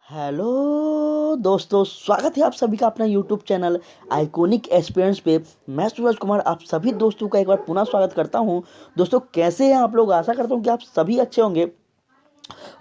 Hello दोस्तों, स्वागत है आप सभी का अपना यूट्यूब चैनल आइकॉनिक एक्सपीरियंस पे। मैं सूरज कुमार आप सभी दोस्तों का एक बार पुनः स्वागत करता हूं। दोस्तों, कैसे हैं आप लोग? आशा करता हूं कि आप सभी अच्छे होंगे।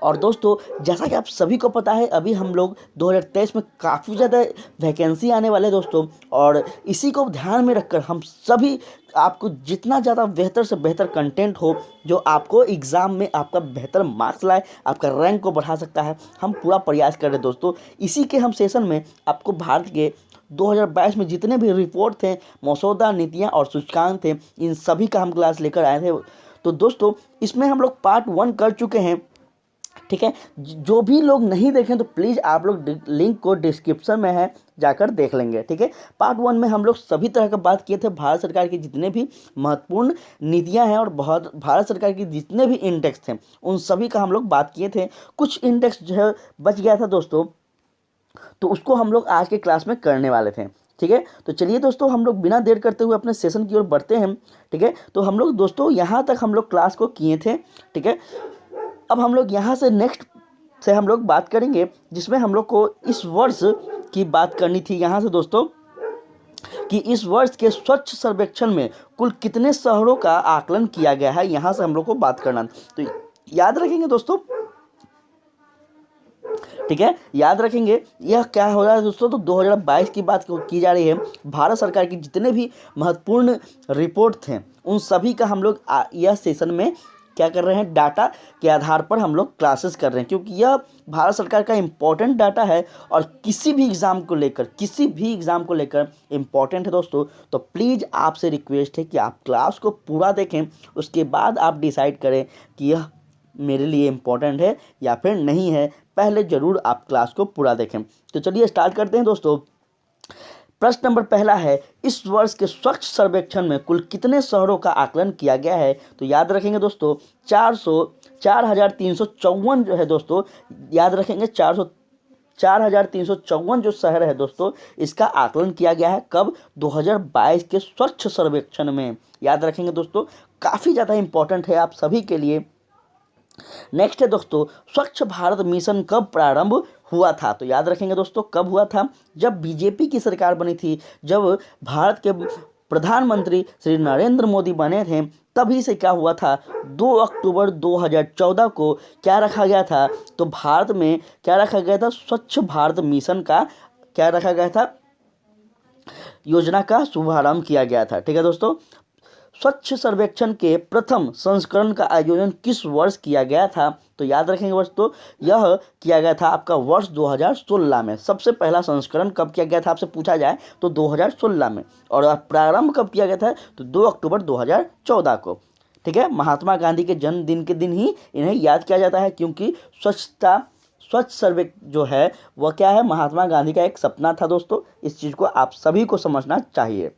और दोस्तों, जैसा कि आप सभी को पता है, अभी हम लोग 2023 में काफ़ी ज़्यादा वैकेंसी आने वाले हैं दोस्तों। और इसी को ध्यान में रखकर हम सभी आपको जितना ज़्यादा बेहतर से बेहतर कंटेंट हो, जो आपको एग्ज़ाम में आपका बेहतर मार्क्स लाए, आपका रैंक को बढ़ा सकता है, हम पूरा प्रयास कर रहे हैं दोस्तों। इसी के हम सेशन में आपको भारत के 2022 में जितने भी रिपोर्ट थे, मसौदा, नीतियाँ और सूचकांक थे, इन सभी का हम क्लास लेकर आए थे। तो दोस्तों, इसमें हम लोग पार्ट 1 कर चुके हैं, ठीक है। जो भी लोग नहीं देखें तो प्लीज़ आप लोग लिंक को डिस्क्रिप्शन में है, जाकर देख लेंगे, ठीक है। पार्ट 1 में हम लोग सभी तरह का बात किए थे, भारत सरकार की जितने भी महत्वपूर्ण नीतियां हैं और बहुत भारत सरकार की जितने भी इंडेक्स थे, उन सभी का हम लोग बात किए थे। कुछ इंडेक्स जो है बच गया था दोस्तों, तो उसको हम लोग आज के क्लास में करने वाले थे, ठीक है। तो चलिए दोस्तों, हम लोग बिना देर करते हुए अपने सेशन की ओर बढ़ते हैं, ठीक है। तो हम लोग दोस्तों यहाँ तक हम लोग क्लास को किए थे, ठीक है। अब हम लोग यहाँ से नेक्स्ट से हम लोग बात करेंगे, जिसमें हम लोग को इस वर्ष की बात करनी थी यहाँ से दोस्तों, कि इस वर्ष के स्वच्छ सर्वेक्षण में कुल कितने शहरों का आकलन किया गया है, यहाँ से हम लोग को बात करना। तो याद रखेंगे दोस्तों, ठीक है, याद रखेंगे। यह क्या हो रहा है दोस्तों, तो 2022 की बात की जा रही है। भारत सरकार की जितने भी महत्वपूर्ण रिपोर्ट थे, उन सभी का हम लोग यह सेशन में क्या कर रहे हैं, डाटा के आधार पर हम लोग क्लासेस कर रहे हैं, क्योंकि यह भारत सरकार का इम्पोर्टेंट डाटा है और किसी भी एग्ज़ाम को लेकर इम्पोर्टेंट है दोस्तों। तो प्लीज़ आपसे रिक्वेस्ट है कि आप क्लास को पूरा देखें, उसके बाद आप डिसाइड करें कि यह मेरे लिए इम्पोर्टेंट है या फिर नहीं है। पहले ज़रूर आप क्लास को पूरा देखें। तो चलिए स्टार्ट करते हैं दोस्तों। प्रश्न नंबर पहला है, इस वर्ष के स्वच्छ सर्वेक्षण में कुल कितने शहरों का आकलन किया गया है? तो याद रखेंगे दोस्तों, 4,354 जो है दोस्तों, याद रखेंगे 4,354 जो शहर है दोस्तों, इसका आकलन किया गया है। कब? 2022 के स्वच्छ सर्वेक्षण में। याद रखेंगे दोस्तों, काफ़ी ज़्यादा इंपॉर्टेंट है आप सभी के लिए। नेक्स्ट है दोस्तों, स्वच्छ भारत मिशन कब प्रारंभ हुआ था? तो याद रखेंगे दोस्तों, कब हुआ था? जब बीजेपी की सरकार बनी थी, जब भारत के प्रधानमंत्री श्री नरेंद्र मोदी बने थे, तभी से क्या हुआ था, 2 अक्टूबर 2014 को क्या रखा गया था, तो भारत में क्या रखा गया था, स्वच्छ भारत मिशन का क्या रखा गया था, योजना का शुभारंभ किया गया था, ठीक है दोस्तों। स्वच्छ सर्वेक्षण के प्रथम संस्करण का आयोजन किस वर्ष किया गया था? तो याद रखेंगे दोस्तों, यह किया गया था आपका वर्ष 2016 में। सबसे पहला संस्करण कब किया गया था आपसे पूछा जाए तो 2016 में। और प्रारंभ कब किया गया था? तो 2 अक्टूबर 2014 को, ठीक है। महात्मा गांधी के जन्मदिन के दिन ही इन्हें याद किया जाता है, क्योंकि स्वच्छ सर्वे जो है वह क्या है, महात्मा गांधी का एक सपना था दोस्तों। इस चीज़ को आप सभी को समझना चाहिए।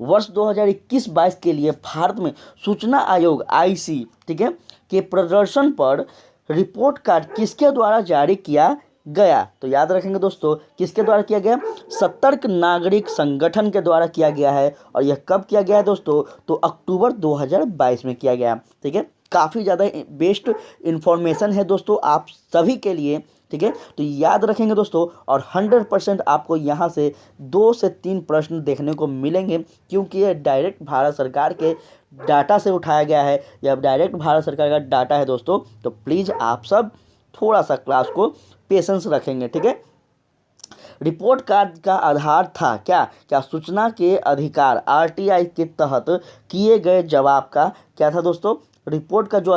वर्ष 2021-22 के लिए भारत में सूचना आयोग आईसी, ठीक है, के प्रदर्शन पर रिपोर्ट कार्ड किसके द्वारा जारी किया गया? तो याद रखेंगे दोस्तों, किसके द्वारा किया गया? सतर्क नागरिक संगठन के द्वारा किया गया है। और यह कब किया गया है दोस्तों? तो अक्टूबर 2022 में किया गया, ठीक है। काफ़ी ज़्यादा बेस्ट इन्फॉर्मेशन है दोस्तों आप सभी के लिए, ठीक है। तो याद रखेंगे दोस्तों, और 100% आपको यहाँ से 2 से 3 प्रश्न देखने को मिलेंगे, क्योंकि ये डायरेक्ट भारत सरकार के डाटा से उठाया गया है, या डायरेक्ट भारत सरकार का डाटा है दोस्तों। तो प्लीज़ आप सब थोड़ा सा क्लास को पेशेंस रखेंगे, ठीक है। रिपोर्ट कार्ड का आधार था क्या? क्या सूचना के अधिकार आरटीआई के तहत किए गए जवाब का क्या था दोस्तों? रिपोर्ट का जो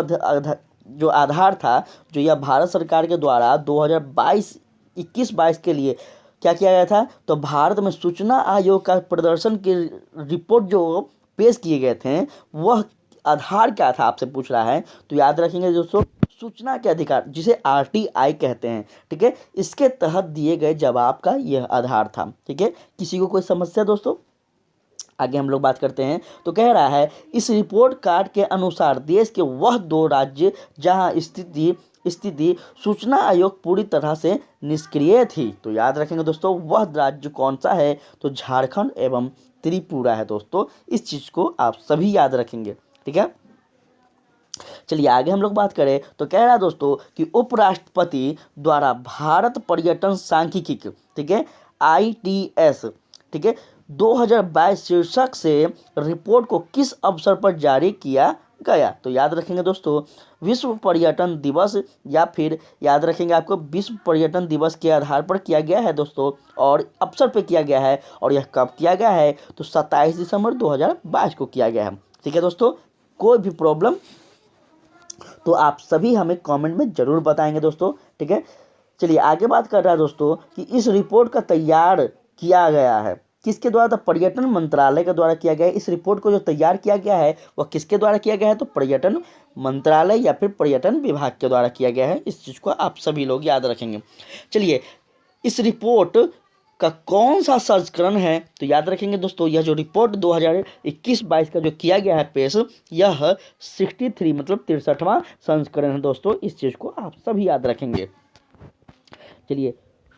आधार था, जो यह भारत सरकार के द्वारा 2021-22 के लिए क्या किया गया था, तो भारत में सूचना आयोग का प्रदर्शन की रिपोर्ट जो पेश किए गए थे, वह आधार क्या था आपसे पूछ रहा है। तो याद रखेंगे दोस्तों, सूचना के अधिकार, जिसे आरटीआई कहते हैं, ठीक है, इसके तहत दिए गए जवाब का यह आधार था, ठीक है। किसी को कोई समस्या दोस्तों? आगे हम लोग बात करते हैं। तो कह रहा है, इस रिपोर्ट कार्ड के अनुसार देश के वह 2 राज्य जहां स्थिति सूचना आयोग पूरी तरह से निष्क्रिय थी। तो याद रखेंगे दोस्तों, वह राज्य कौन सा है? तो झारखंड एवं त्रिपुरा है दोस्तों। इस चीज़ को आप सभी याद रखेंगे, ठीक है। चलिए आगे हम लोग बात करें तो कह रहा है दोस्तों कि उपराष्ट्रपति द्वारा भारत पर्यटन सांख्यिकी, ठीक है, ITS, ठीक है, 2022 शीर्षक से रिपोर्ट को किस अवसर पर जारी किया गया? तो याद रखेंगे दोस्तों, विश्व पर्यटन दिवस, या फिर याद रखेंगे आपको विश्व पर्यटन दिवस के आधार पर किया गया है दोस्तों, और अवसर पे किया गया है। और यह कब किया गया है? तो 27 दिसंबर 2022 को किया गया है। ठीक है दोस्तों, कोई भी प्रॉब्लम तो आप सभी हमें कमेंट में जरूर बताएंगे दोस्तों। ठीक है, चलिए आगे बात कर रहा है दोस्तों कि इस रिपोर्ट का तैयार किया गया है किसके द्वारा? तो पर्यटन मंत्रालय के द्वारा किया गया है। इस रिपोर्ट को जो तैयार किया गया है वह किसके द्वारा किया गया है? तो पर्यटन मंत्रालय या फिर पर्यटन विभाग के द्वारा किया गया है। इस चीज़ को आप सभी लोग याद रखेंगे। चलिए, इस रिपोर्ट का कौन सा संस्करण है? तो याद रखेंगे दोस्तों, यह जो रिपोर्ट 2021-22 का जो किया गया है पेश, यह 63 मतलब 63वां संस्करण है दोस्तों। इस चीज़ को आप सभी याद रखेंगे। चलिए,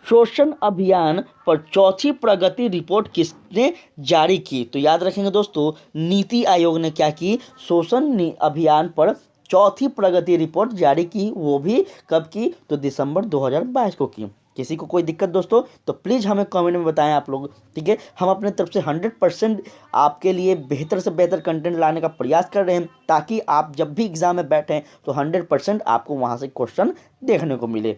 शोषण अभियान पर चौथी प्रगति रिपोर्ट किसने जारी की? तो याद रखेंगे दोस्तों, नीति आयोग ने क्या की? शोषण अभियान पर चौथी प्रगति रिपोर्ट जारी की। वो भी कब की? तो दिसंबर 2022 को की। किसी को कोई दिक्कत दोस्तों तो प्लीज़ हमें कमेंट में बताएं आप लोग। ठीक है, हम अपने तरफ से 100% आपके लिए बेहतर से बेहतर कंटेंट लाने का प्रयास कर रहे हैं, ताकि आप जब भी एग्जाम में बैठें तो 100% आपको वहाँ से क्वेश्चन देखने को मिले।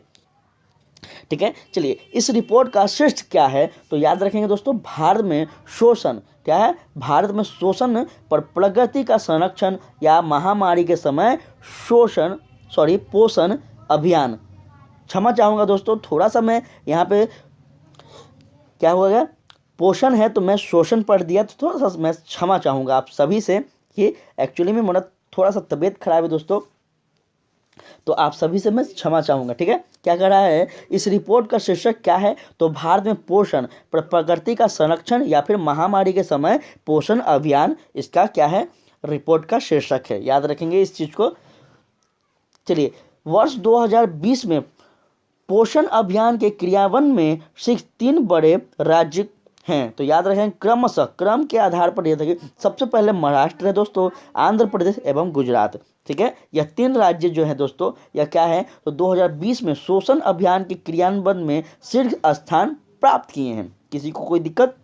ठीक है, चलिए, इस रिपोर्ट का शीर्ष क्या है? तो याद रखेंगे दोस्तों, भारत में शोषण, क्या है? भारत में शोषण पर प्रगति का संरक्षण या महामारी के समय पोषण अभियान। क्षमा चाहूँगा दोस्तों, थोड़ा सा मैं यहाँ पे क्या हुआ गया, पोषण है तो मैं शोषण पढ़ दिया, तो थोड़ा सा मैं क्षमा चाहूँगा आप सभी से कि एक्चुअली में मेरा थोड़ा सा तबीयत खराब है दोस्तों, तो आप सभी से मैं क्षमा चाहूँगा। ठीक है, क्या कर रहा है? इस रिपोर्ट का शीर्षक क्या है? तो भारत में पोषण पर प्रगति का संरक्षण या फिर महामारी के समय पोषण अभियान, इसका क्या है? रिपोर्ट का शीर्षक है। याद रखेंगे इस चीज़ को। चलिए, वर्ष 2020 में पोषण अभियान के क्रियान्वयन में सिर्फ 3 बड़े राज्य हैं। तो याद रखें, क्रमशः क्रम के आधार पर यह देखिए, सबसे पहले महाराष्ट्र है दोस्तों, आंध्र प्रदेश एवं गुजरात। ठीक है, यह 3 राज्य जो है दोस्तों, यह क्या है? तो 2020 में शोषण अभियान के क्रियान्वयन में शीर्ष स्थान प्राप्त किए हैं। किसी को कोई दिक्कत?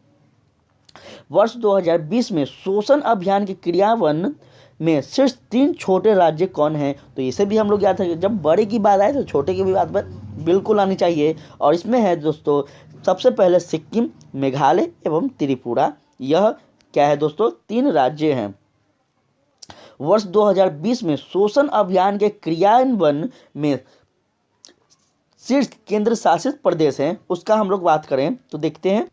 वर्ष 2020 में शोषण अभियान के क्रियान्वयन में शीर्ष 3 छोटे राज्य कौन हैं? तो इसे भी हम लोग याद रखें। जब बड़े की बात आए तो छोटे की भी बात बिल्कुल आनी चाहिए। और इसमें है दोस्तों, सबसे पहले सिक्किम, मेघालय एवं त्रिपुरा। यह क्या है दोस्तों? 3 राज्य हैं। वर्ष 2020 में शोषण अभियान के क्रियान्वयन में शीर्ष केंद्र शासित प्रदेश हैं, उसका हम लोग बात करें तो देखते हैं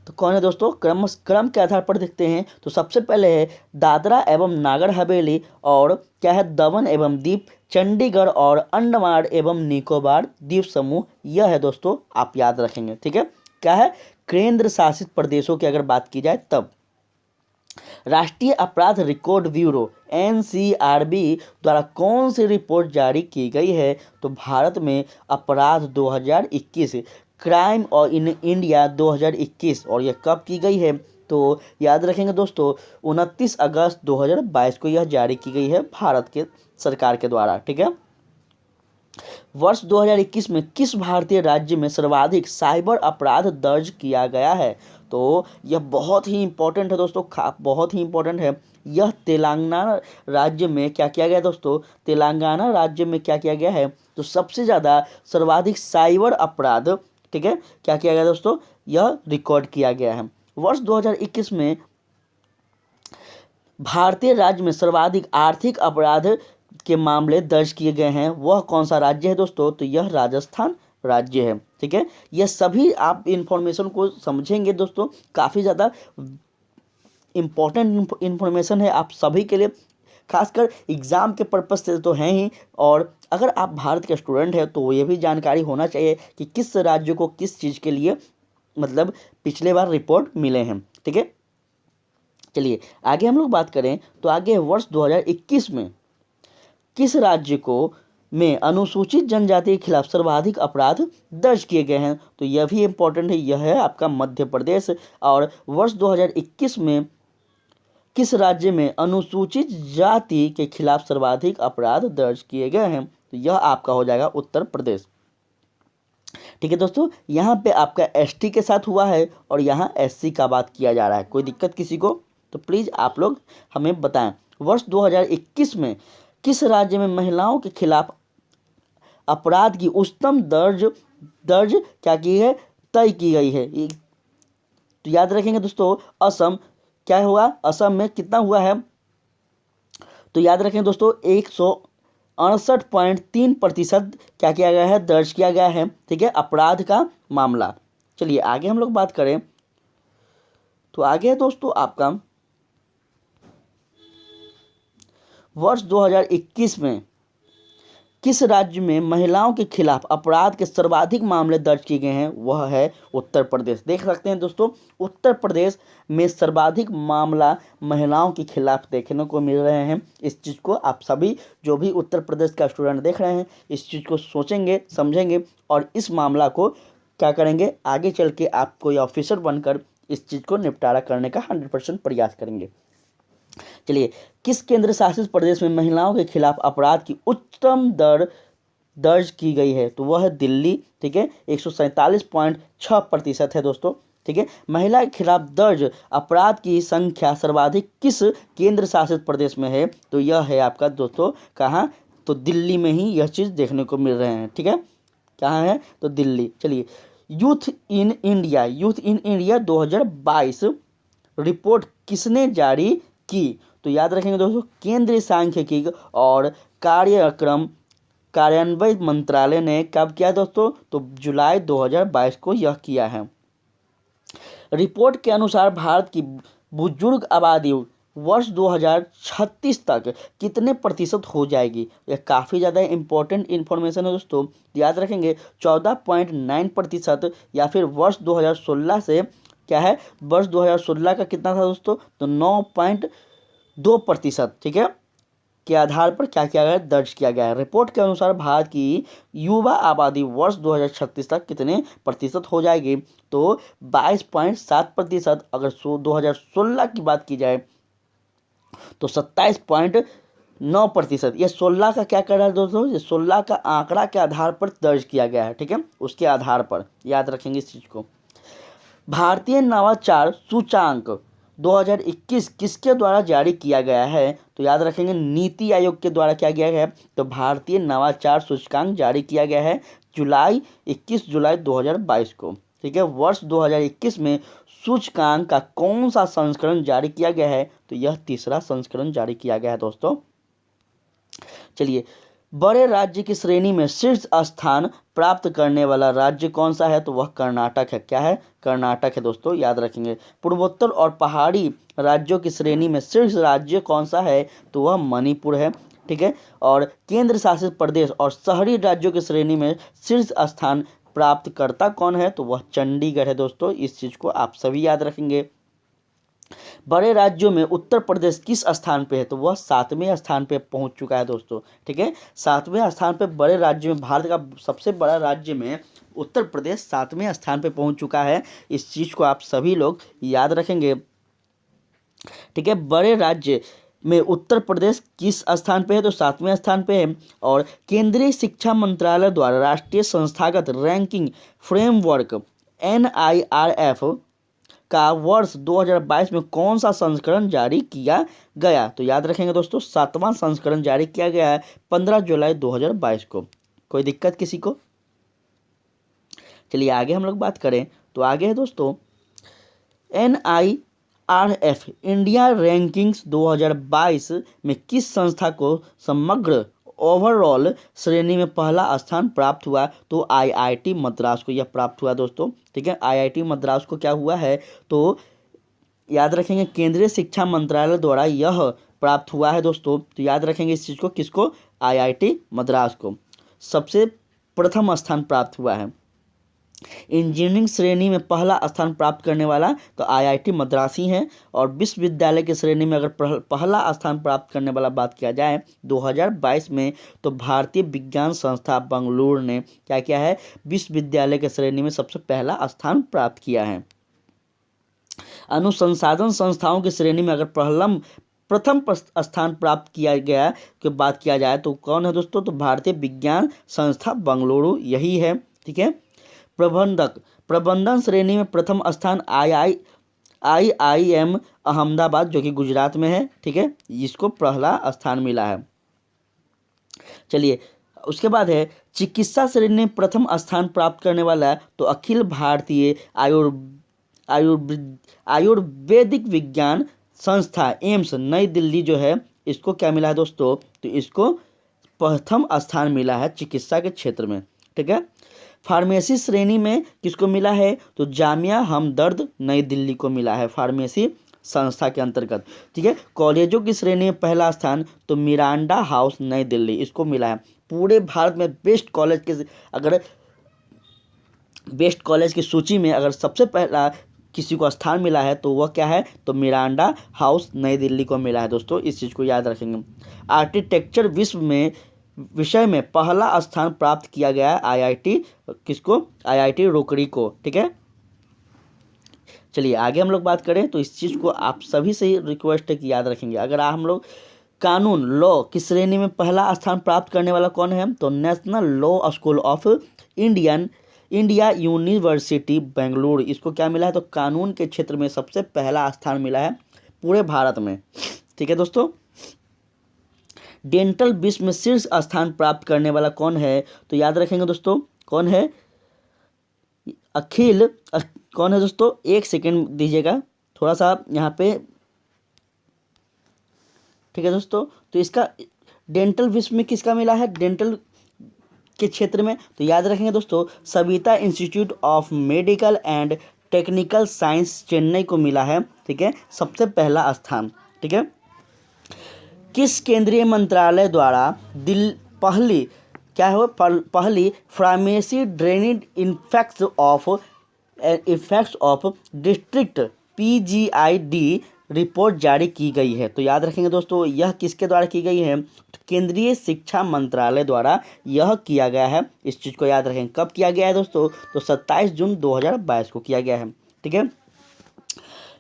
तो कौन है दोस्तों? क्रम के आधार पर देखते हैं तो सबसे पहले है दादरा एवं नागर हवेली, और क्या है? दमन एवं दीप, चंडीगढ़ और अंडमान एवं निकोबार द्वीप समूह। यह है दोस्तों, आप याद रखेंगे। ठीक है, क्या है? केंद्र शासित प्रदेशों की अगर बात की जाए तब राष्ट्रीय अपराध रिकॉर्ड ब्यूरो NCRB द्वारा कौन सी रिपोर्ट जारी की गई है? तो भारत में अपराध 2021, क्राइम और इन इंडिया 2021, और यह कब की गई है? तो याद रखेंगे दोस्तों, 29 अगस्त 2022 को यह जारी की गई है भारत के सरकार के द्वारा। ठीक है, वर्ष 2021 में किस भारतीय राज्य में सर्वाधिक साइबर अपराध दर्ज किया गया है? तो यह बहुत ही इंपॉर्टेंट है दोस्तों, बहुत ही इंपॉर्टेंट है। यह तेलंगाना राज्य में क्या किया गया दोस्तों? तेलंगाना राज्य में क्या किया गया है? तो सबसे ज़्यादा सर्वाधिक साइबर अपराध, ठीक है, क्या किया गया दोस्तों? यह रिकॉर्ड किया गया है। वर्ष 2021 में भारतीय राज्य में सर्वाधिक आर्थिक अपराध के मामले दर्ज किए गए हैं, वह कौन सा राज्य है दोस्तों? तो यह राजस्थान राज्य है। ठीक है, यह सभी आप इंफॉर्मेशन को समझेंगे दोस्तों, काफ़ी ज़्यादा इम्पोर्टेंट इंफॉर्मेशन है आप सभी के लिए, खासकर एग्ज़ाम के पर्पज़ से तो हैं ही, और अगर आप भारत के स्टूडेंट हैं तो ये भी जानकारी होना चाहिए कि किस राज्य को किस चीज़ के लिए मतलब पिछले बार रिपोर्ट मिले हैं। ठीक है, चलिए आगे हम लोग बात करें तो आगे वर्ष 2021 में किस राज्य को में अनुसूचित जनजाति के खिलाफ सर्वाधिक अपराध दर्ज किए गए हैं? तो यह भी इम्पोर्टेंट है, यह है आपका मध्य प्रदेश। और वर्ष 2021 में किस राज्य में अनुसूचित जाति के खिलाफ सर्वाधिक अपराध दर्ज किए गए हैं? तो यह आपका हो जाएगा उत्तर प्रदेश। ठीक है दोस्तों, यहाँ पे आपका एसटी के साथ हुआ है और यहाँ एससी का बात किया जा रहा है। कोई दिक्कत किसी को? तो प्लीज़ आप लोग हमें बताएं, वर्ष 2021 में किस राज्य में महिलाओं के खिलाफ अपराध की उच्चतम दर्ज क्या की है, तय की गई है? तो याद रखेंगे दोस्तों, असम। क्या हुआ? असम में कितना हुआ है? तो याद रखें दोस्तों, 168.3% क्या किया गया है, दर्ज किया गया है। ठीक है, अपराध का मामला। चलिए आगे हम लोग बात करें, तो आगे है दोस्तों आपका वर्ष 2021 में किस राज्य में महिलाओं के खिलाफ अपराध के सर्वाधिक मामले दर्ज किए गए हैं? वह है उत्तर प्रदेश। देख सकते हैं दोस्तों, उत्तर प्रदेश में सर्वाधिक मामला महिलाओं के खिलाफ देखने को मिल रहे हैं। इस चीज़ को आप सभी जो भी उत्तर प्रदेश का स्टूडेंट देख रहे हैं, इस चीज़ को सोचेंगे, समझेंगे और इस मामला को क्या करेंगे, आगे चल के आप कोई ऑफिसर बनकर इस चीज़ को निपटारा करने का 100% प्रयास करेंगे। चलिए, किस केंद्र शासित प्रदेश में महिलाओं के खिलाफ अपराध की उच्चतम दर दर्ज की गई है? तो वह है दिल्ली। ठीक है, 147.6% है दोस्तों। ठीक है, महिला के खिलाफ दर्ज अपराध की संख्या सर्वाधिक किस केंद्र शासित प्रदेश में है? तो यह है आपका दोस्तों कहाँ? तो दिल्ली में ही यह चीज़ देखने को मिल रहे हैं। ठीक है, कहाँ है? तो दिल्ली। चलिए, यूथ इन इंडिया 2022 रिपोर्ट किसने जारी की? तो याद रखेंगे दोस्तों, केंद्रीय सांख्यिकी और कार्यान्वयन मंत्रालय ने कब किया दोस्तों? तो जुलाई 2022 को यह किया है। रिपोर्ट के अनुसार भारत की बुजुर्ग आबादी वर्ष 2036 तक कितने प्रतिशत हो जाएगी? यह काफ़ी ज़्यादा इंपॉर्टेंट इन्फॉर्मेशन है दोस्तों। याद रखेंगे 14.9% या फिर वर्ष 2016 से क्या है, वर्ष 2016 का कितना था दोस्तों? तो 9.2%। ठीक है, के आधार पर क्या किया गया, दर्ज किया गया है। रिपोर्ट के अनुसार भारत की युवा आबादी वर्ष 2036 तक कितने प्रतिशत हो जाएगी? तो 22.7%। अगर 2016 की बात की जाए तो 27.9%। यह 16 का क्या कर रहा है दोस्तों? ये 16 का आंकड़ा के आधार पर दर्ज किया गया है। ठीक है, उसके आधार पर याद रखेंगे इस चीज़ को। भारतीय नवाचार सूचांक 2021 किसके द्वारा जारी किया गया है? तो याद रखेंगे नीति आयोग के द्वारा क्या किया गया है? तो भारतीय नवाचार सूचकांक जारी किया गया है 21 जुलाई 2022 को। ठीक है, वर्ष 2021 में सूचकांक का कौन सा संस्करण जारी किया गया है? तो यह तीसरा संस्करण जारी किया गया है दोस्तों। चलिए, बड़े राज्य की श्रेणी में शीर्ष स्थान प्राप्त करने वाला राज्य कौन सा है? तो वह कर्नाटक है। क्या है? कर्नाटक है दोस्तों, याद रखेंगे। पूर्वोत्तर और पहाड़ी राज्यों की श्रेणी में शीर्ष राज्य कौन सा है? तो वह मणिपुर है। ठीक है, और केंद्र शासित प्रदेश और शहरी राज्यों की श्रेणी में शीर्ष स्थान प्राप्तकर्ता कौन है? तो वह चंडीगढ़ है दोस्तों। इस चीज़ को आप सभी याद रखेंगे। बड़े राज्यों में उत्तर प्रदेश किस स्थान पे है? तो वह 7वें स्थान पे पहुंच चुका है दोस्तों। ठीक है, 7वें स्थान पे बड़े राज्य में, भारत का सबसे बड़ा राज्य में उत्तर प्रदेश 7वें स्थान पे पहुंच चुका है। इस चीज़ को आप सभी लोग याद रखेंगे। ठीक है, बड़े राज्य में उत्तर प्रदेश किस स्थान पे है? तो 7वें स्थान पे है। और केंद्रीय शिक्षा मंत्रालय द्वारा राष्ट्रीय संस्थागत रैंकिंग फ्रेमवर्क NIRF का वर्ष 2022 में कौन सा संस्करण जारी किया गया? तो याद रखेंगे दोस्तों, 7वां संस्करण जारी किया गया है 15 जुलाई 2022 को। कोई दिक्कत किसी को? चलिए आगे हम लोग बात करें, तो आगे है दोस्तों NIRF इंडिया रैंकिंग्स 2022 में किस संस्था को समग्र ओवरऑल श्रेणी में पहला स्थान प्राप्त हुआ? तो IIT मद्रास को यह प्राप्त हुआ दोस्तों। ठीक है, IIT मद्रास को क्या हुआ है? तो याद रखेंगे केंद्रीय शिक्षा मंत्रालय द्वारा यह प्राप्त हुआ है दोस्तों। तो याद रखेंगे इस चीज़ को, किसको? IIT मद्रास को सबसे प्रथम स्थान प्राप्त हुआ है। इंजीनियरिंग श्रेणी में पहला स्थान प्राप्त करने वाला तो IIT मद्रास ही है। और विश्वविद्यालय की श्रेणी में अगर पहला स्थान प्राप्त करने वाला बात किया जाए 2022 में, तो भारतीय विज्ञान संस्था बंगलुरु ने क्या किया है? विश्वविद्यालय की श्रेणी में सबसे पहला स्थान प्राप्त किया है। अनुसंधान संस्थाओं की श्रेणी में अगर प्रथम स्थान प्राप्त किया गया की बात किया जाए तो कौन है दोस्तों, तो भारतीय विज्ञान संस्था बेंगलुरु यही है। ठीक है। प्रबंधन श्रेणी में प्रथम स्थान IIM अहमदाबाद जो कि गुजरात में है। ठीक है, इसको पहला स्थान मिला है। चलिए उसके बाद है चिकित्सा श्रेणी में प्रथम स्थान प्राप्त करने वाला है तो अखिल भारतीय आयुर्वेदिक विज्ञान संस्था एम्स नई दिल्ली जो है, इसको क्या मिला है दोस्तों, तो इसको प्रथम स्थान मिला है चिकित्सा के क्षेत्र में। ठीक है। फार्मेसी श्रेणी में किसको मिला है, तो जामिया हमदर्द नई दिल्ली को मिला है फार्मेसी संस्था के अंतर्गत। ठीक है। कॉलेजों की श्रेणी में पहला स्थान तो मिरांडा हाउस नई दिल्ली इसको मिला है। पूरे भारत में बेस्ट कॉलेज की सूची में अगर सबसे पहला किसी को स्थान मिला है तो वह क्या है, तो मिरांडा हाउस नई दिल्ली को मिला है दोस्तों, इस चीज़ को याद रखेंगे। आर्किटेक्चर विषय में पहला स्थान प्राप्त किया गया है IIT रुड़की को। ठीक है। चलिए आगे हम लोग बात करें तो इस चीज़ को आप सभी से ही रिक्वेस्ट है कि याद रखेंगे। अगर हम लोग कानून लॉ की श्रेणी में पहला स्थान प्राप्त करने वाला कौन है, तो national law school of India university Bengaluru, इसको क्या मिला है, तो कानून के क्षेत्र में सबसे पहला स्थान मिला है पूरे भारत में। ठीक है दोस्तों। डेंटल विश्व में शीर्ष स्थान प्राप्त करने वाला कौन है, तो याद रखेंगे दोस्तों कौन है, कौन है दोस्तों, एक सेकेंड दीजिएगा थोड़ा सा यहाँ पे। ठीक है दोस्तों, तो इसका डेंटल विश्व में किसका मिला है, डेंटल के क्षेत्र में, तो याद रखेंगे दोस्तों Savita institute of medical and technical science Chennai को मिला है। ठीक है, सबसे पहला स्थान। ठीक है। किस केंद्रीय मंत्रालय द्वारा पहली pharmacy drainage effects of district PGID report जारी की गई है, तो याद रखेंगे दोस्तों यह किसके द्वारा की गई है, केंद्रीय शिक्षा मंत्रालय द्वारा यह किया गया है। इस चीज़ को याद रखें, कब किया गया है दोस्तों, तो 27 जून 2022 को किया गया है। ठीक है।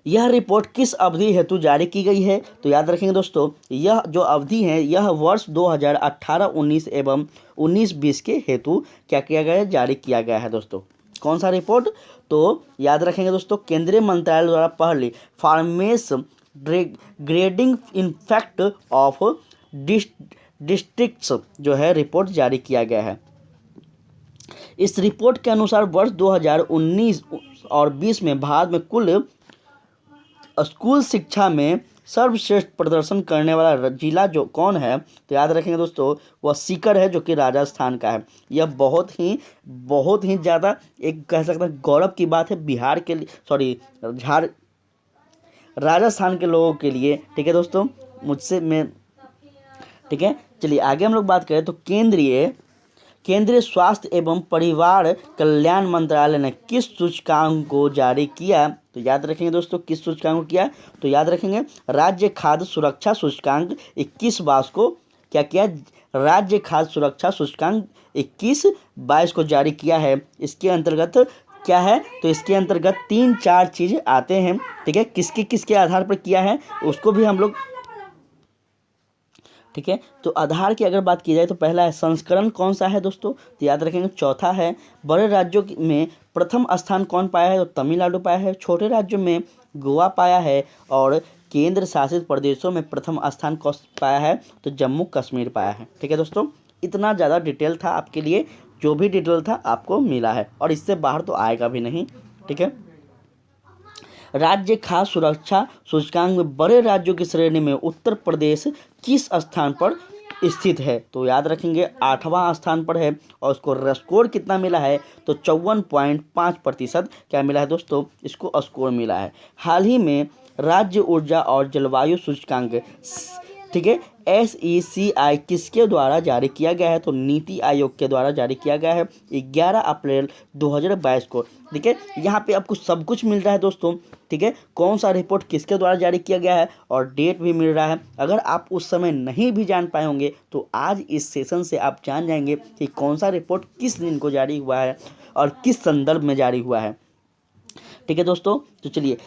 यह रिपोर्ट किस अवधि हेतु जारी की गई है, तो याद रखेंगे दोस्तों यह जो अवधि है यह वर्ष 2018-19 एवं 19-20 के हेतु क्या किया गया है, जारी किया गया है दोस्तों। कौन सा रिपोर्ट, तो याद रखेंगे दोस्तों केंद्रीय मंत्रालय द्वारा पहली फार्मेस ग्रेडिंग इफेक्ट ऑफ डिस्ट्रिक्ट्स जो है रिपोर्ट जारी किया गया है। इस रिपोर्ट के अनुसार वर्ष 2019 और 20 में भारत में कुल स्कूल शिक्षा में सर्वश्रेष्ठ प्रदर्शन करने वाला जिला जो कौन है, तो याद रखेंगे दोस्तों वह सीकर है जो कि राजस्थान का है। यह बहुत ही ज़्यादा एक कह सकते हैं गौरव की बात है बिहार के लिए, राजस्थान के लोगों के लिए। ठीक है दोस्तों, ठीक है। चलिए आगे हम लोग बात करें तो केंद्रीय स्वास्थ्य एवं परिवार कल्याण मंत्रालय ने किस सूचकांक को जारी किया, तो याद रखेंगे दोस्तों किस सूचकांक को किया, तो याद रखेंगे राज्य खाद्य सुरक्षा सूचकांक 21-22 को क्या किया, राज्य खाद्य सुरक्षा सूचकांक 21-22 को जारी किया है। इसके अंतर्गत क्या है, तो इसके अंतर्गत 3-4 चीज़ आते हैं। ठीक है, किसके आधार पर किया है उसको भी हम लोग, ठीक है। तो आधार की अगर बात की जाए तो पहला है संस्करण कौन सा है दोस्तों, तो याद रखेंगे चौथा है। बड़े राज्यों में प्रथम स्थान कौन पाया है, तो तमिलनाडु पाया है। छोटे राज्यों में गोवा पाया है और केंद्र शासित प्रदेशों में प्रथम स्थान कौन पाया है, तो जम्मू कश्मीर पाया है। ठीक है दोस्तों, इतना ज़्यादा डिटेल था आपके लिए, जो भी डिटेल था आपको मिला है और इससे बाहर तो आएगा भी नहीं। ठीक है। राज्य खाद्य सुरक्षा सूचकांक में बड़े राज्यों की श्रेणी में उत्तर प्रदेश किस स्थान पर स्थित है, तो याद रखेंगे 8वां स्थान पर है और उसको स्कोर कितना मिला है, तो 54.5% क्या मिला है दोस्तों, इसको स्कोर मिला है। हाल ही में राज्य ऊर्जा और जलवायु सूचकांक, ठीक है, SECI किसके द्वारा जारी किया गया है, तो नीति आयोग के द्वारा जारी किया गया है 11 अप्रैल 2022 को। ठीक है, यहाँ पे आपको सब कुछ मिल रहा है दोस्तों। ठीक है, कौन सा रिपोर्ट किसके द्वारा जारी किया गया है और डेट भी मिल रहा है। अगर आप उस समय नहीं भी जान पाए होंगे तो आज इस सेशन से आप जान जाएंगे कि कौन सा रिपोर्ट किस दिन को जारी हुआ है और किस संदर्भ में जारी हुआ है। ठीक है दोस्तों, तो चलिए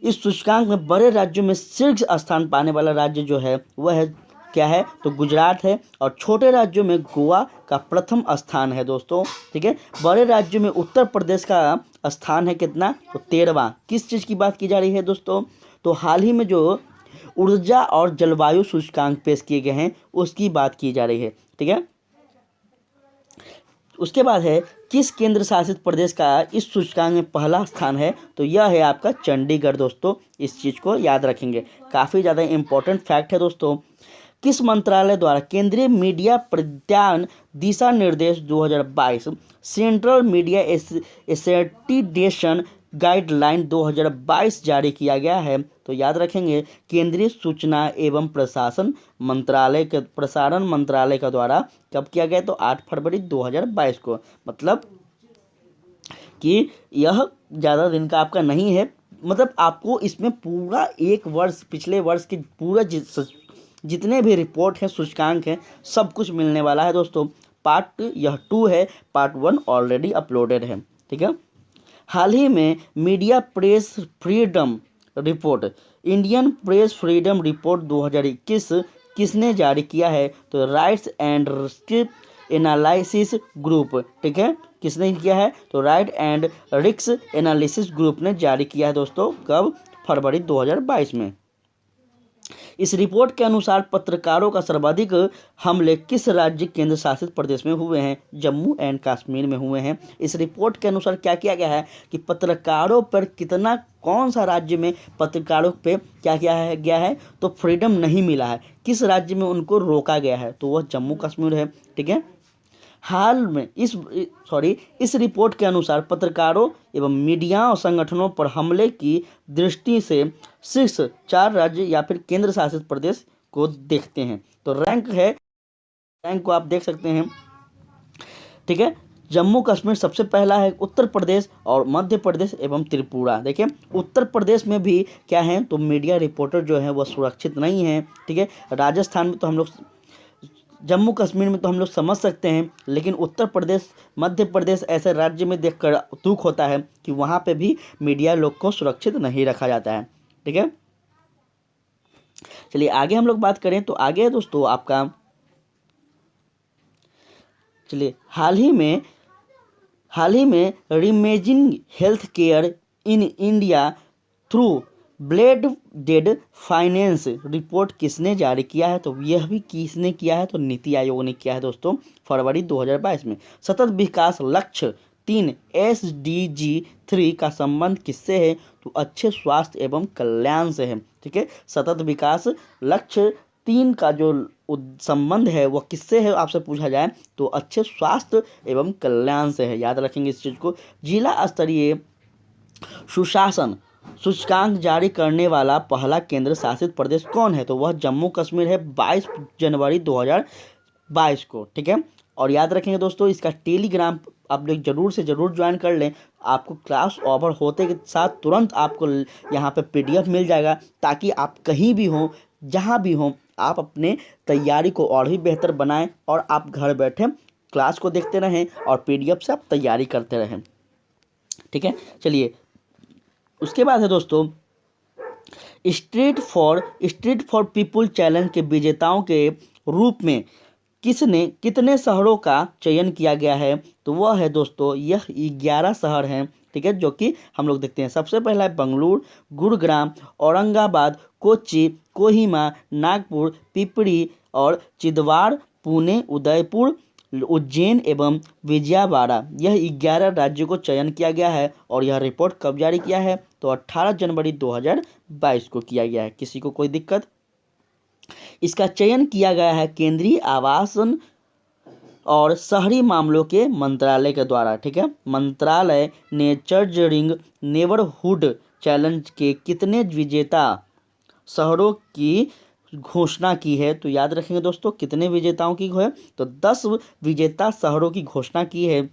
इस सूचकांक में बड़े राज्यों में शीर्ष स्थान पाने वाला राज्य जो है वह है क्या है, तो गुजरात है। और छोटे राज्यों में गोवा का प्रथम स्थान है दोस्तों। ठीक है, बड़े राज्यों में उत्तर प्रदेश का स्थान है कितना, तो 13वां। किस चीज़ की बात की जा रही है दोस्तों, तो हाल ही में जो ऊर्जा और जलवायु सूचकांक पेश किए गए हैं उसकी बात की जा रही है। ठीक है, उसके बाद है किस केंद्र शासित प्रदेश का इस सूचकांक में पहला स्थान है, तो यह है आपका चंडीगढ़ दोस्तों। इस चीज़ को याद रखेंगे, काफ़ी ज़्यादा इंपॉर्टेंट फैक्ट है दोस्तों। किस मंत्रालय द्वारा केंद्रीय मीडिया प्रदान दिशा निर्देश 2022 सेंट्रल मीडिया एसेटिडेशन गाइडलाइन 2022 जारी किया गया है, तो याद रखेंगे केंद्रीय सूचना एवं प्रसारण मंत्रालय का द्वारा कब किया गया, तो 8 फरवरी 2022 को। मतलब कि यह ज़्यादा दिन का आपका नहीं है, मतलब आपको इसमें पूरा एक वर्ष, पिछले वर्ष के पूरा जितने भी रिपोर्ट हैं, सूचकांक हैं, सब कुछ मिलने वाला है दोस्तों। पार्ट यह 2 है, पार्ट 1 ऑलरेडी अपलोडेड है। ठीक है, हाल ही में media press freedom report, Indian press freedom report 2021 किसने जारी किया है, तो rights and risk analysis group. ठीक है, किसने किया है, तो right and risk analysis group ने जारी किया है दोस्तों। कब, फरवरी 2022 में। इस रिपोर्ट के अनुसार पत्रकारों का सर्वाधिक हमले किस राज्य केंद्र शासित प्रदेश में हुए हैं, जम्मू एंड कश्मीर में हुए हैं। इस रिपोर्ट के अनुसार क्या किया गया है कि पत्रकारों पर कितना, कौन सा राज्य में पत्रकारों पे क्या किया गया है, तो फ्रीडम नहीं मिला है, किस राज्य में उनको रोका गया है, तो वह जम्मू कश्मीर है। ठीक है, हाल में इस रिपोर्ट के अनुसार पत्रकारों एवं मीडिया संगठनों पर हमले की दृष्टि से शीर्ष 4 राज्य या फिर केंद्र शासित प्रदेश को देखते हैं। तो रैंक को आप देख सकते हैं। ठीक है, जम्मू कश्मीर सबसे पहला है, उत्तर प्रदेश और मध्य प्रदेश एवं त्रिपुरा। देखिए उत्तर प्रदेश में भी क्या है, तो मीडिया रिपोर्टर जो है वह सुरक्षित नहीं है। ठीक है, राजस्थान में तो हम लोग, जम्मू कश्मीर में तो हम लोग समझ सकते हैं, लेकिन उत्तर प्रदेश, मध्य प्रदेश ऐसे राज्य में देखकर दुख होता है कि वहाँ पे भी मीडिया लोग को सुरक्षित नहीं रखा जाता है। ठीक है, चलिए आगे हम लोग बात करें, तो आगे है दोस्तों आपका, चलिए हाल ही में reimagining health care in India through blended finance report किसने जारी किया है, तो यह भी किसने किया है, तो नीति आयोग ने किया है दोस्तों, फरवरी 2022 में। सतत विकास लक्ष्य 3 SDG 3 का संबंध किससे है, तो अच्छे स्वास्थ्य एवं कल्याण से है। ठीक है, सतत विकास लक्ष्य 3 का जो संबंध है वह किससे है, आपसे पूछा जाए तो अच्छे स्वास्थ्य एवं कल्याण से है। याद रखेंगे इस चीज़ को। जिला स्तरीय सुशासन सूचकांक जारी करने वाला पहला केंद्र शासित प्रदेश कौन है, तो वह जम्मू कश्मीर है, 22 जनवरी 2022 को। ठीक है, और याद रखेंगे दोस्तों इसका टेलीग्राम आप लोग जरूर से जरूर ज्वाइन कर लें, आपको क्लास ओवर होते के साथ तुरंत आपको यहाँ पे PDF मिल जाएगा, ताकि आप कहीं भी हों, जहाँ भी हों, आप अपने तैयारी को और भी बेहतर बनाएं और आप घर बैठे क्लास को देखते रहें और PDF से आप तैयारी करते रहें। ठीक है, चलिए उसके बाद है दोस्तों स्ट्रीट फॉर पीपुल चैलेंज के विजेताओं के रूप में कितने शहरों का चयन किया गया है, तो वह है दोस्तों यह 11 शहर हैं। ठीक है, जो कि हम लोग देखते हैं। सबसे पहला है बंगलुरु, गुरुग्राम, औरंगाबाद, कोच्चि, कोहिमा, नागपुर, पिपरी और चिदवाड़, पुणे, उदयपुर, उज्जैन एवं विजयवाड़ा। यह 11 राज्यों को चयन किया गया है और यह रिपोर्ट कब जारी किया है, तो 18 जनवरी 2022 को किया गया है। किसी को कोई दिक्कत? इसका चयन किया गया है केंद्रीय आवासन और शहरी मामलों के मंत्रालय के द्वारा। ठीक है, मंत्रालय ने नर्चरिंग नेबरहुड चैलेंज के कितने विजेता शहरों की घोषणा की है, तो याद रखेंगे दोस्तों कितने विजेताओं की है, तो 10 विजेता शहरों की घोषणा की है।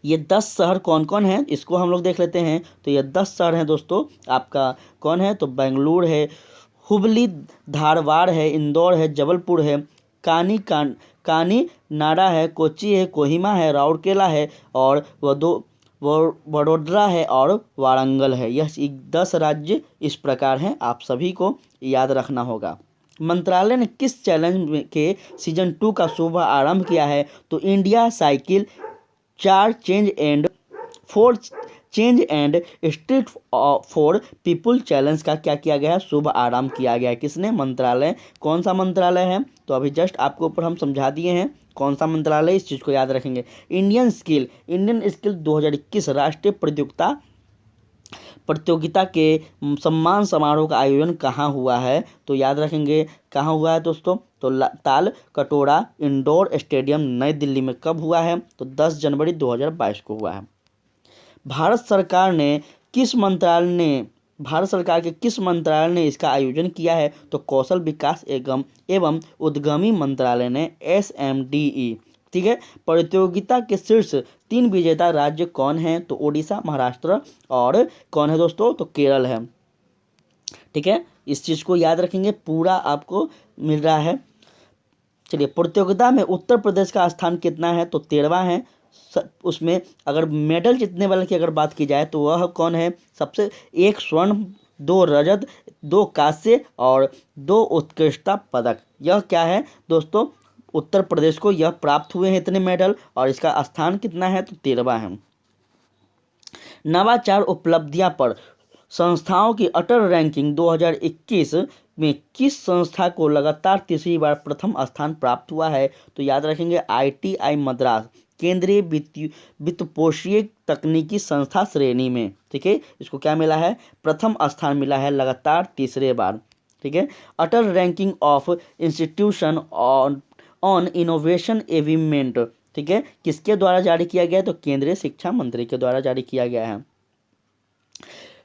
ये 10 शहर कौन कौन हैं इसको हम लोग देख लेते हैं। तो ये 10 शहर हैं दोस्तों, आपका कौन है, तो बेंगलुरु है, हुबली धारवाड़ है, इंदौर है, जबलपुर है, कानी नाडा है, कोच्चि है, कोहिमा है, राउरकेला है और वह वडोदरा है और वारंगल है। यह 10 राज्य इस प्रकार हैं, आप सभी को याद रखना होगा। मंत्रालय ने किस चैलेंज के सीजन 2 का शुभ आरंभ किया है? तो India cycle 4 change and street for people challenge का क्या किया गया है? शुभ आरंभ किया गया है। किसने? मंत्रालय। कौन सा मंत्रालय है? तो अभी जस्ट आपके ऊपर हम समझा दिए हैं कौन सा मंत्रालय, इस चीज़ को याद रखेंगे। इंडियन स्किल 2021 राष्ट्रीय प्रतियोगिता के सम्मान समारोह का आयोजन कहाँ हुआ है? तो याद रखेंगे कहाँ हुआ है दोस्तों? तो ताल कटोरा इंडोर स्टेडियम नई दिल्ली में। कब हुआ है? तो 10 जनवरी 2022 को हुआ है। भारत सरकार के किस मंत्रालय ने इसका आयोजन किया है? तो कौशल विकास एवं उद्यमी मंत्रालय ने, SMDE। ठीक है। प्रतियोगिता के शीर्ष 3 विजेता राज्य कौन हैं? तो ओडिशा, महाराष्ट्र और कौन है दोस्तों? तो केरल है। ठीक है, इस चीज़ को याद रखेंगे, पूरा आपको मिल रहा है। चलिए, प्रतियोगिता में उत्तर प्रदेश का स्थान कितना है? तो 13वां है। उसमें अगर मेडल जीतने वाले की अगर बात की जाए तो वह कौन है? सबसे 1 स्वर्ण, 2 रजत, 2 कांस्य और 2 उत्कृष्टता पदक। यह क्या है दोस्तों? उत्तर प्रदेश को यह प्राप्त हुए हैं इतने मेडल, और इसका स्थान कितना है? तो 13वां है। नवाचार उपलब्धियां पर संस्थाओं की अटल रैंकिंग 2021 में किस संस्था को लगातार तीसरी बार प्रथम स्थान प्राप्त हुआ है? तो याद रखेंगे ITI मद्रास, केंद्रीय वित्तपोषीय तकनीकी संस्था श्रेणी में। ठीक है, इसको क्या मिला है? प्रथम स्थान मिला है लगातार तीसरे बार। ठीक है। Atal ranking of institution on innovation achievement, ठीक है, किसके द्वारा जारी किया गया है? तो केंद्रीय शिक्षा मंत्री के द्वारा जारी किया गया है।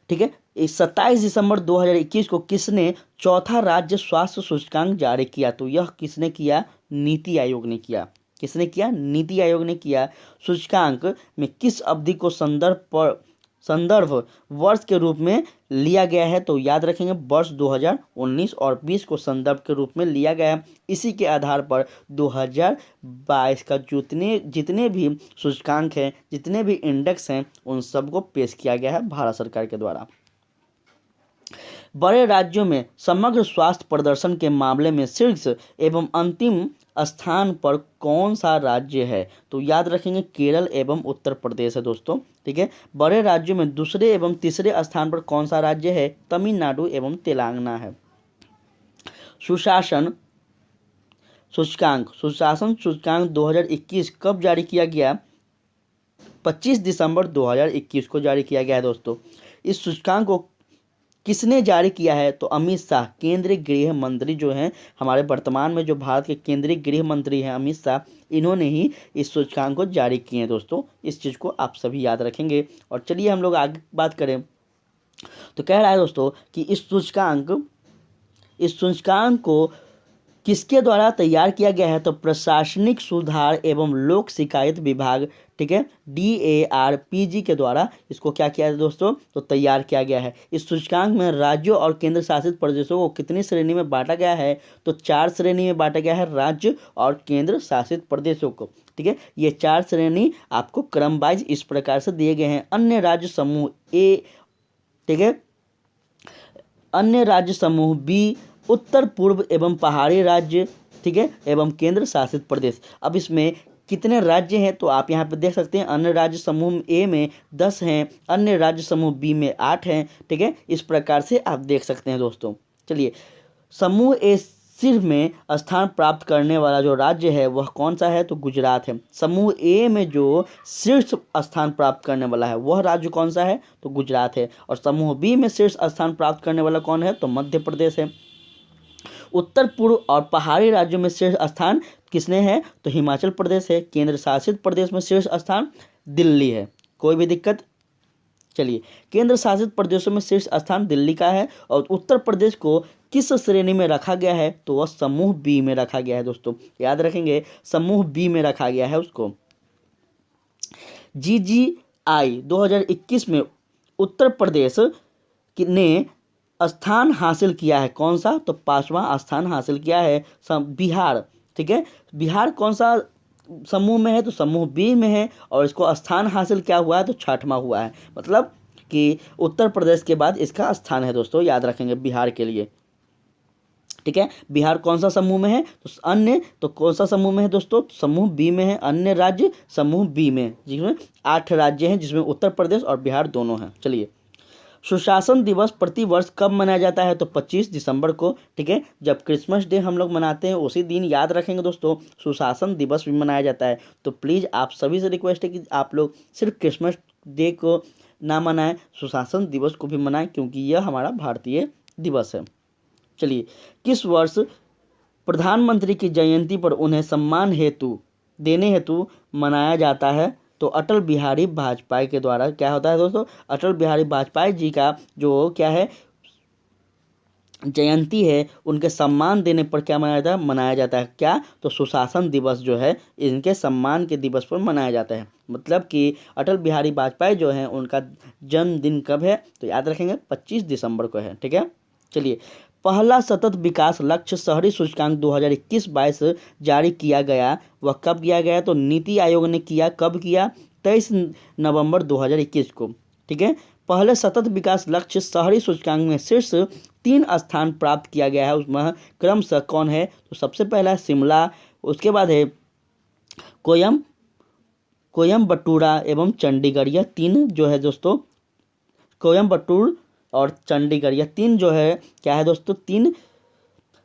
ठीक है। 27 दिसंबर 2021 को किसने चौथा राज्य स्वास्थ्य सूचकांक जारी किया? तो यह किसने किया? नीति आयोग ने किया। किसने किया? नीति आयोग ने किया। सूचकांक में किस अवधि को संदर्भ वर्ष के रूप में लिया गया है? तो याद रखेंगे वर्ष 2019 और 20 को संदर्भ के रूप में लिया गया है। इसी के आधार पर 2022 का जितने भी सूचकांक हैं, जितने भी इंडेक्स हैं, उन सबको पेश किया गया है भारत सरकार के द्वारा। बड़े राज्यों में समग्र स्वास्थ्य प्रदर्शन के मामले में शीर्ष एवं अंतिम स्थान पर कौन सा राज्य है? तो याद रखेंगे केरल एवं उत्तर प्रदेश है दोस्तों। ठीक है। बड़े राज्यों में दूसरे एवं तीसरे स्थान पर कौन सा राज्य है? तमिलनाडु एवं तेलंगाना है। सुशासन सूचकांक 2021 कब जारी किया गया? 25 दिसंबर 2021 को जारी किया गया है दोस्तों। इस सूचकांक को किसने जारी किया है? तो अमित शाह, केंद्रीय गृह मंत्री जो हैं, हमारे वर्तमान में जो भारत के केंद्रीय गृह मंत्री हैं अमित शाह, इन्होंने ही इस सूचकांक को जारी किए हैं दोस्तों। इस चीज़ को आप सभी याद रखेंगे। और चलिए हम लोग आगे बात करें तो कह रहा है दोस्तों कि इस सूचकांक को किसके द्वारा तैयार किया गया है? तो प्रशासनिक सुधार एवं लोक शिकायत विभाग, ठीक है, DARPG के द्वारा इसको क्या किया है दोस्तों? तो तैयार किया गया है। इस सूचकांक में राज्यों और केंद्र शासित प्रदेशों को कितनी श्रेणी में बांटा गया है? तो 4 श्रेणी में बांटा गया है राज्य और केंद्र शासित प्रदेशों को। ठीक है, ये 4 श्रेणी आपको क्रम वाइज इस प्रकार से दिए गए हैं। अन्य राज्य समूह A, ठीक है, अन्य राज्य समूह B, उत्तर पूर्व एवं पहाड़ी राज्य, ठीक है, एवं केंद्र शासित प्रदेश। अब इसमें कितने राज्य हैं? तो आप यहाँ पे देख सकते हैं अन्य राज्य समूह A में 10 हैं, अन्य राज्य समूह B में 8 हैं। ठीक है, इस प्रकार से आप देख सकते हैं दोस्तों। चलिए, समूह A सिर्फ में स्थान प्राप्त करने वाला जो राज्य है वह कौन सा है? तो गुजरात है। समूह A में जो शीर्ष स्थान प्राप्त करने वाला है वह राज्य कौन सा है? तो गुजरात है। और समूह B में शीर्ष स्थान प्राप्त करने वाला कौन है? तो मध्य प्रदेश है। उत्तर पूर्व और पहाड़ी राज्यों में शीर्ष स्थान किसने है? तो हिमाचल प्रदेश है। केंद्र शासित प्रदेश में शीर्ष स्थान दिल्ली है। कोई भी दिक्कत? चलिए, केंद्र शासित प्रदेशों में शीर्ष स्थान दिल्ली का है। और उत्तर प्रदेश को किस श्रेणी में रखा गया है? तो वह समूह B में रखा गया है दोस्तों। याद रखेंगे, समूह B में रखा गया है उसको। GGI 2021 में उत्तर प्रदेश ने स्थान हासिल किया है। कौन सा? तो 5वां स्थान हासिल किया है। बिहार, ठीक है, बिहार कौन सा समूह में है तो समूह बी में है, और इसको स्थान हासिल क्या हुआ है तो छठवां हुआ है, मतलब कि उत्तर प्रदेश के बाद इसका स्थान है दोस्तों, याद रखेंगे बिहार के लिए। ठीक है, बिहार कौन सा समूह में है तो अन्य, तो कौन सा समूह में है दोस्तों, समूह बी में है, अन्य राज्य समूह बी में, जिसमें 8 राज्य हैं, जिसमें उत्तर प्रदेश और बिहार दोनों हैं। चलिए, सुशासन दिवस प्रतिवर्ष कब मनाया जाता है तो 25 दिसंबर को। ठीक है, जब क्रिसमस डे हम लोग मनाते हैं उसी दिन याद रखेंगे दोस्तों सुशासन दिवस भी मनाया जाता है। तो प्लीज़ आप सभी से रिक्वेस्ट है कि आप लोग सिर्फ क्रिसमस डे को ना मनाएं, सुशासन दिवस को भी मनाएं, क्योंकि यह हमारा भारतीय दिवस है। चलिए, किस वर्ष प्रधानमंत्री की जयंती पर उन्हें सम्मान हेतु देने हेतु मनाया जाता है तो अटल बिहारी वाजपेयी के द्वारा क्या होता है दोस्तों, अटल बिहारी वाजपेयी जी का जो क्या है जयंती है, उनके सम्मान देने पर क्या मनाया जाता है क्या तो सुशासन दिवस जो है इनके सम्मान के दिवस पर मनाया जाता है। मतलब कि अटल बिहारी वाजपेयी जो है उनका जन्मदिन कब है तो याद रखेंगे 25 दिसंबर को है। ठीक है, चलिए, पहला सतत विकास लक्ष्य शहरी सूचकांक 2021-22 जारी किया गया, वह कब किया गया तो नीति आयोग ने किया, कब किया 23 नवंबर 2021 को। ठीक है, पहले सतत विकास लक्ष्य शहरी सूचकांक में शीर्ष 3 स्थान प्राप्त किया गया है, उसमें क्रमशः कौन है तो सबसे पहला है शिमला, उसके बाद है कोयम्बटूरा एवं चंडीगढ़। यह 3 जो है दोस्तों, कोयम्बटूर और चंडीगढ़, यह 3 जो है क्या है दोस्तों 3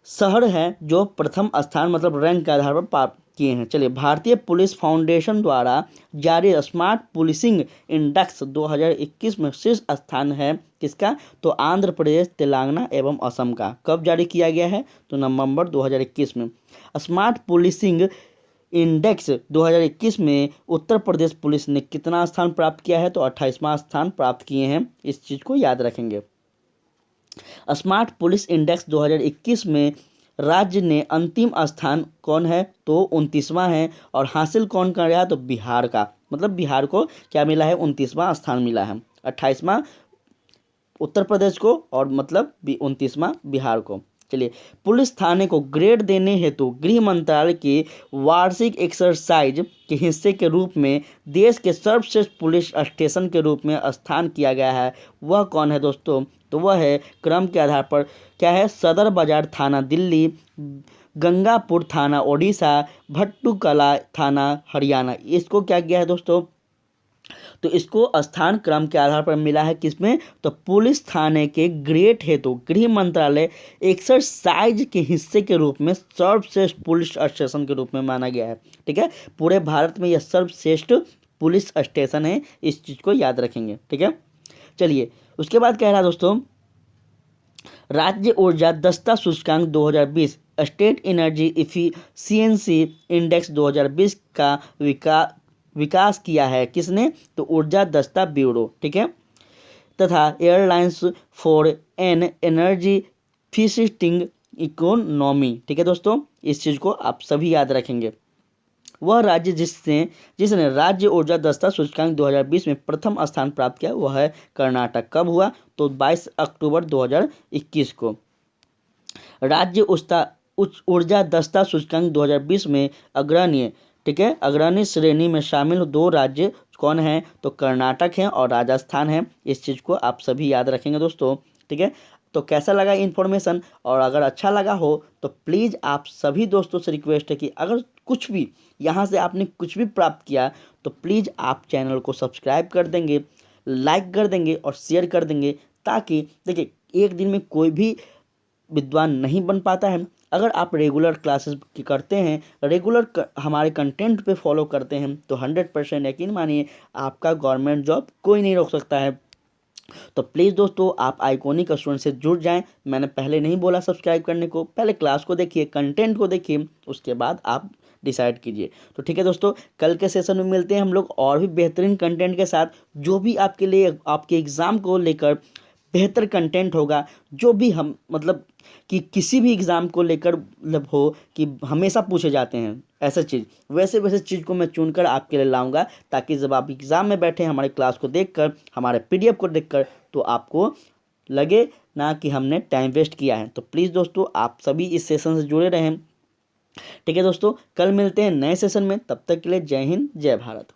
शहर हैं जो प्रथम स्थान मतलब रैंक के आधार पर प्राप्त किए हैं। चलिए, भारतीय पुलिस फाउंडेशन द्वारा जारी स्मार्ट पुलिसिंग इंडेक्स 2021 में शीर्ष स्थान है किसका तो आंध्र प्रदेश, तेलंगाना एवं असम का। कब जारी किया गया है तो नवंबर 2021 में। स्मार्ट पुलिसिंग इंडेक्स 2021 में उत्तर प्रदेश पुलिस ने कितना स्थान प्राप्त किया है तो 28वां स्थान प्राप्त किए हैं, इस चीज़ को याद रखेंगे। स्मार्ट पुलिस इंडेक्स 2021 में राज्य ने अंतिम स्थान कौन है तो 29वां है, और हासिल कौन कर रहा है तो बिहार का, मतलब बिहार को क्या मिला है 29वां स्थान मिला है, 28वां उत्तर प्रदेश को और मतलब 29वां बिहार को। चलिए, पुलिस थाने को ग्रेड देने हेतु गृह मंत्रालय की वार्षिक एक्सरसाइज के हिस्से के रूप में देश के सर्वश्रेष्ठ पुलिस स्टेशन के रूप में स्थान किया गया है, वह कौन है दोस्तों तो वह है क्रम के आधार पर क्या है सदर बाजार थाना दिल्ली, गंगापुर थाना ओडिशा, भट्टुकला थाना हरियाणा। इसको क्या किया है दोस्तों तो इसको स्थान क्रम के आधार पर मिला है किसमें तो पुलिस थाने के ग्रेड हेतु गृह मंत्रालय एक्सरसाइज के हिस्से के रूप में सर्वश्रेष्ठ पुलिस स्टेशन के रूप में माना गया है। ठीक है, पूरे भारत में यह सर्वश्रेष्ठ पुलिस स्टेशन है, इस चीज़ को याद रखेंगे। ठीक है, चलिए, उसके बाद कह रहा है दोस्तों राज्य ऊर्जा दक्षता सूचकांक 2020 स्टेट एनर्जी इफिशियंसी इंडेक्स 2020 का विकास किया है किसने तो ऊर्जा दक्षता ब्यूरो। ठीक है, तथा alliance for an energy efficient economy. ठीक है दोस्तों, इस चीज़ को आप सभी याद रखेंगे। वह राज्य जिसने राज्य ऊर्जा दक्षता सूचकांक 2020 में प्रथम स्थान प्राप्त किया वह है कर्नाटक। कब हुआ तो 22 अक्टूबर 2021 को। राज्य ऊर्जा दक्षता सूचकांक 2020 में अग्रणी, ठीक है, अग्रणी श्रेणी में शामिल 2 राज्य कौन हैं तो कर्नाटक हैं और राजस्थान है, इस चीज़ को आप सभी याद रखेंगे दोस्तों। ठीक है, तो कैसा लगा इन्फॉर्मेशन, और अगर अच्छा लगा हो तो प्लीज़ आप सभी दोस्तों से रिक्वेस्ट है कि अगर कुछ भी यहाँ से आपने कुछ भी प्राप्त किया तो प्लीज़ आप चैनल को सब्सक्राइब कर देंगे, लाइक कर देंगे और शेयर कर देंगे, ताकि देखिए एक दिन में कोई भी विद्वान नहीं बन पाता है। अगर आप रेगुलर क्लासेस करते हैं, रेगुलर हमारे कंटेंट पे फॉलो करते हैं तो 100% यकीन मानिए आपका गवर्नमेंट जॉब कोई नहीं रोक सकता है। तो प्लीज़ दोस्तों आप आइकॉनिक स्टूडेंट से जुड़ जाएं। मैंने पहले नहीं बोला सब्सक्राइब करने को, पहले क्लास को देखिए, कंटेंट को देखिए, उसके बाद आप डिसाइड कीजिए। तो ठीक है दोस्तों, कल के सेशन में मिलते हैं हम लोग और भी बेहतरीन कंटेंट के साथ, जो भी आपके लिए आपके एग्ज़ाम को लेकर बेहतर कंटेंट होगा, जो भी हम मतलब कि किसी भी एग्ज़ाम को लेकर मतलब हो कि हमेशा पूछे जाते हैं ऐसा चीज़, वैसे चीज़ को मैं चुनकर आपके लिए लाऊंगा, ताकि जब आप एग्ज़ाम में बैठे हमारे क्लास को देखकर, हमारे PDF को देखकर, तो आपको लगे ना कि हमने टाइम वेस्ट किया है। तो प्लीज़ दोस्तों आप सभी इस सेशन से जुड़े रहें। ठीक है दोस्तों, कल मिलते हैं नए सेशन में, तब तक के लिए जय हिंद जय भारत।